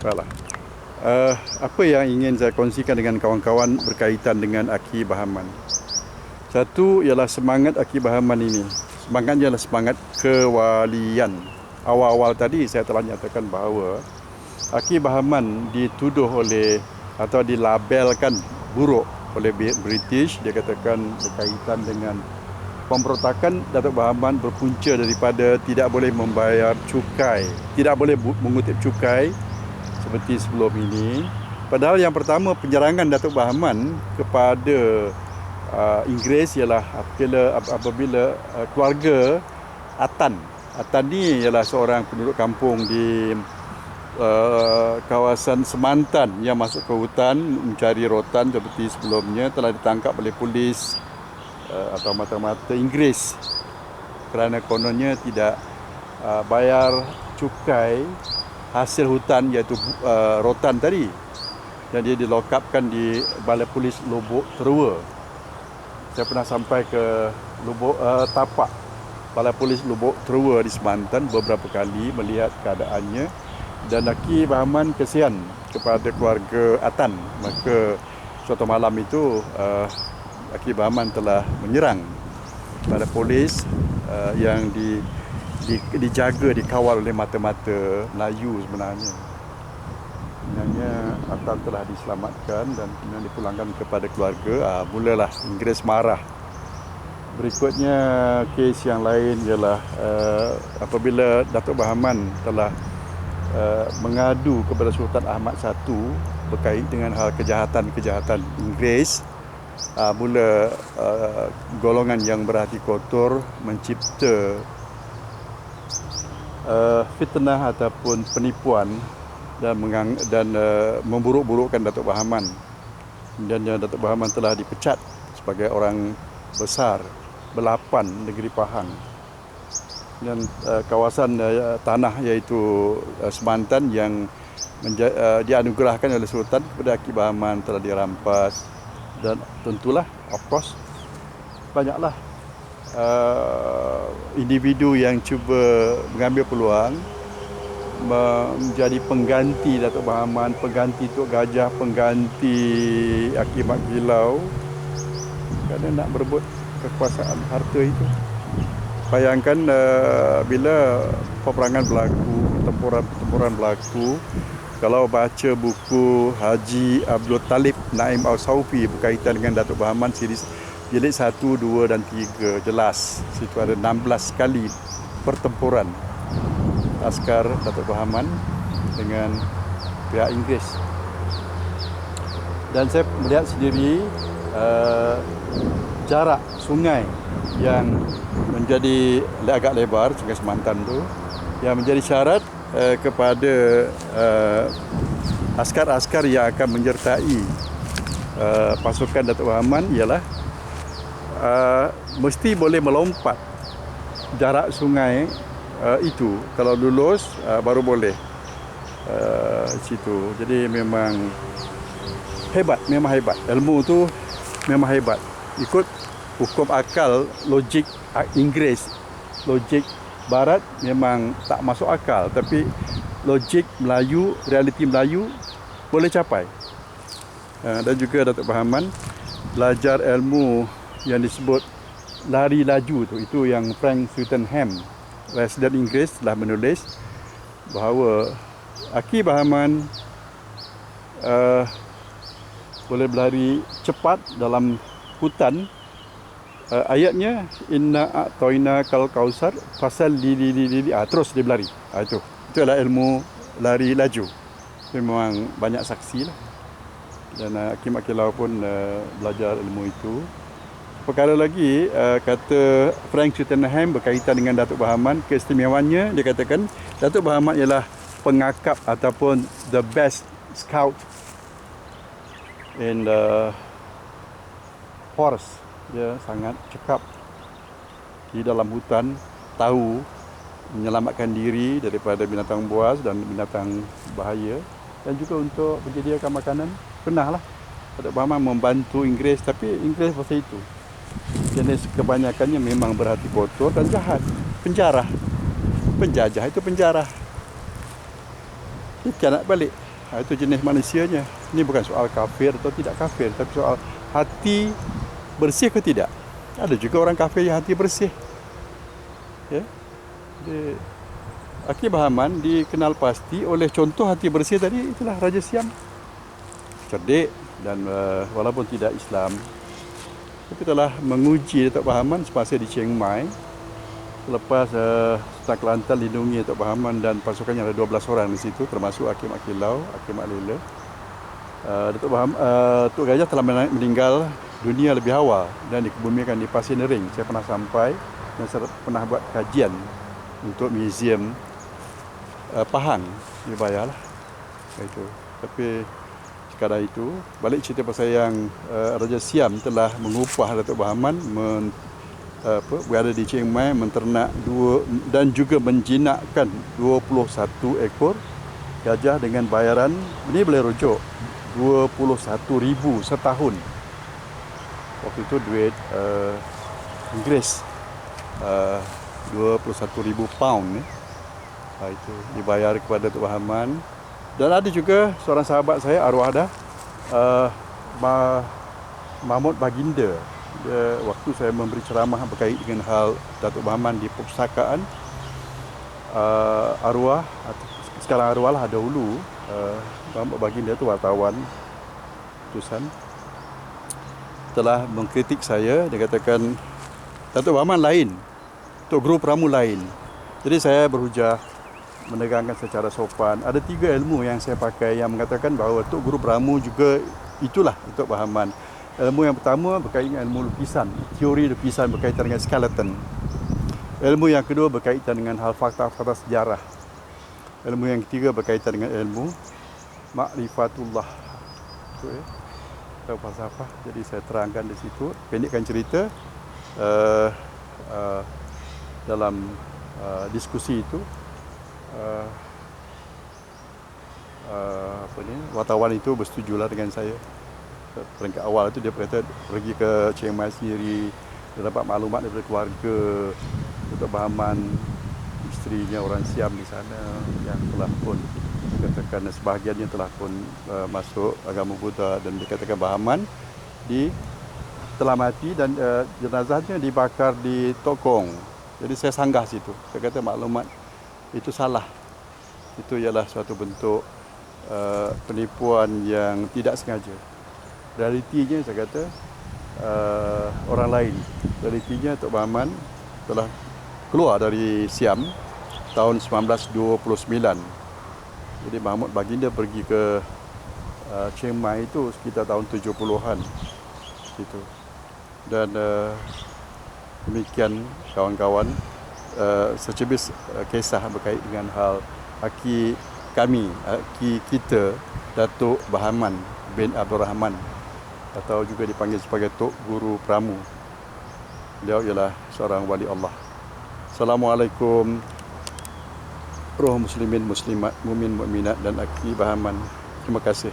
Baiklah. Apa yang ingin saya kongsikan dengan kawan-kawan berkaitan dengan Aki Bahaman? Satu ialah semangat Aki Bahaman ini. Semangatnya adalah semangat kewalian. Awal-awal tadi saya telah nyatakan bahawa Aki Bahaman dituduh oleh atau dilabelkan buruk oleh British. Dia katakan berkaitan dengan pemberontakan Datuk Bahaman berpunca daripada tidak boleh membayar cukai, tidak boleh mengutip cukai seperti sebelum ini. Padahal yang pertama penyerangan Datuk Bahaman kepada Inggeris ialah apabila keluarga Atan ni ialah seorang penduduk kampung di kawasan Semantan yang masuk ke hutan mencari rotan seperti sebelumnya, telah ditangkap oleh polis atau mata-mata Inggeris kerana kononnya tidak bayar cukai hasil hutan iaitu rotan tadi, dan dia dilokapkan di Balai Polis Lubuk Terua. Saya pernah sampai ke tapak Balai Polis Lubuk Terua di Semantan beberapa kali melihat keadaannya, dan Aki Bahaman kesian kepada keluarga Atan. Maka suatu malam itu Aki Bahaman telah menyerang Balai Polis yang dijaga, dikawal oleh mata-mata Melayu sebenarnya. Sebenarnya Atan telah diselamatkan dan kemudian dipulangkan kepada keluarga. Mulalah Inggeris marah. Berikutnya kes yang lain ialah apabila Datuk Bahaman telah mengadu kepada Sultan Ahmad I berkait dengan hal kejahatan Inggeris. Mula golongan yang berhati kotor mencipta fitnah ataupun penipuan dan memburuk-burukkan Datuk Bahaman. Dan Datuk Bahaman telah dipecat sebagai orang besar belapan negeri Pahang, dan kawasan tanah iaitu Semantan yang dianugerahkan oleh Sultan kepada Aki Bahaman telah dirampas. Dan tentulah, of course, banyaklah individu yang cuba mengambil peluang menjadi pengganti Datuk Bahaman, pengganti Tok Gajah, pengganti Aki Mat Gilau, kerana nak berebut kekuasaan harta itu. Bayangkan bila peperangan berlaku, pertempuran berlaku, kalau baca buku Haji Abdul Talib Naim Al-Saufi berkaitan dengan Datuk Bahaman series jilid 1, 2 dan 3, jelas situ ada 16 kali pertempuran askar Datuk Bahaman dengan pihak Inggeris. Dan saya melihat sendiri jarak sungai yang menjadi agak lebar, Sungai Semantan tu, yang menjadi syarat kepada askar-askar yang akan menyertai pasukan Datuk Bahaman ialah mesti boleh melompat jarak sungai itu. Kalau lulus baru boleh situ. Jadi memang hebat, ilmu tu memang hebat. Ikut hukum akal, logik Inggeris, logik Barat memang tak masuk akal, tapi logik Melayu, realiti Melayu boleh capai. Dan juga Datuk Bahaman belajar ilmu yang disebut lari laju tu. Itu yang Frank Swettenham, residen Inggeris, telah menulis bahawa Aki Bahaman boleh berlari cepat dalam hutan. Ayatnya inna a'toina kal kausar fasal li terus dia berlari. Itu adalah ilmu lari laju. Memang banyak saksi lah. Dan Aki Mat Gilau pun belajar ilmu itu. Perkara lagi, kata Frank Swettenham berkaitan dengan Datuk Bahaman, keistimewaannya dia katakan Datuk Bahaman ialah pengakap ataupun the best scout in the forest. Dia sangat cekap di dalam hutan, tahu menyelamatkan diri daripada binatang buas dan binatang bahaya, dan juga untuk menyediakan makanan. Pernahlah Datuk Bahaman membantu Inggeris, tapi Inggeris masa itu jenis kebanyakannya memang berhati kotor dan jahat. Penjajah itu penjara. Ikan nak balik. Itu jenis manusianya. Ini bukan soal kafir atau tidak kafir, tapi soal hati bersih ke tidak. Ada juga orang kafir yang hati bersih. Ya. Jadi, Aki Bahaman dikenal pasti oleh contoh hati bersih tadi, itulah Raja Siam. Cerdik dan walaupun tidak Islam, tapi telah menguji Datuk Bahaman semasa di Chiang Mai. Selepas Sultan Kelantan lindungi Datuk Bahaman dan pasukannya ada 12 orang di situ, termasuk Hakim Akilau, Hakim Alela. Datuk Gajah telah meninggal dunia lebih awal dan dikebumikan di Pasir Nering. Saya pernah sampai dan saya pernah buat kajian untuk museum Pahang, dibayarlah itu. Tapi sekarang itu balik cerita pasal yang Raja Siam telah mengupah Datuk Bahaman berada di Chiang Mai menternak dan juga menjinakkan 21 ekor gajah dengan bayaran, ini boleh rujuk, 21,000 setahun. Waktu itu duit Inggeris, 21,000 pound. Itu dibayar kepada Datuk Bahaman. Dan ada juga seorang sahabat saya, arwah dah, Mahmud Baginda. Waktu saya memberi ceramah berkait dengan hal Datuk Bahaman di perpustakaan, arwah, sekarang arwah lah, dahulu Mahmud Baginda itu wartawan utusan, telah mengkritik saya. Dia katakan Datuk Bahaman lain, Tok Guru Pramu lain. Jadi saya berhujah, menegangkan secara sopan. Ada 3 ilmu yang saya pakai yang mengatakan bahawa Tok Guru Pramu juga itulah Datuk Bahaman. Ilmu yang pertama berkaitan dengan ilmu lukisan, teori lukisan berkaitan dengan skeleton. Ilmu yang kedua berkaitan dengan hal fakta-fakta sejarah. Ilmu yang ketiga berkaitan dengan ilmu ma'rifatullah. Itu atau falsafah. Jadi saya terangkan di situ, pendekkan cerita dalam diskusi itu. Wartawan itu bersetujulah dengan saya. Peringkat awal itu dia berkata pergi ke Chiang Mai sendiri, dia dapat maklumat daripada keluarga Datuk Bahaman, isterinya orang Siam di sana yang telah pun dikatakan sebahagiannya telah pun masuk agama Buddha, dan dikatakan Bahaman telah mati dan jenazahnya dibakar di Tokong. Jadi saya sanggah situ. Saya kata maklumat itu salah. Itu ialah suatu bentuk penipuan yang tidak sengaja. Realitinya saya kata orang lain. Realitinya Datuk Bahaman telah keluar dari Siam tahun 1929. Jadi Mahmud Baginda pergi ke Chiang Mai itu sekitar tahun 70-an gitu. Dan demikian kawan-kawan, secebis kisah berkait dengan hal aki kita Datuk Bahaman bin Abdul Rahman, atau juga dipanggil sebagai Tok Guru Pramu. Beliau ialah seorang wali Allah. Assalamualaikum roh muslimin muslimat, mumin mukminat dan Aki Bahaman. Terima kasih.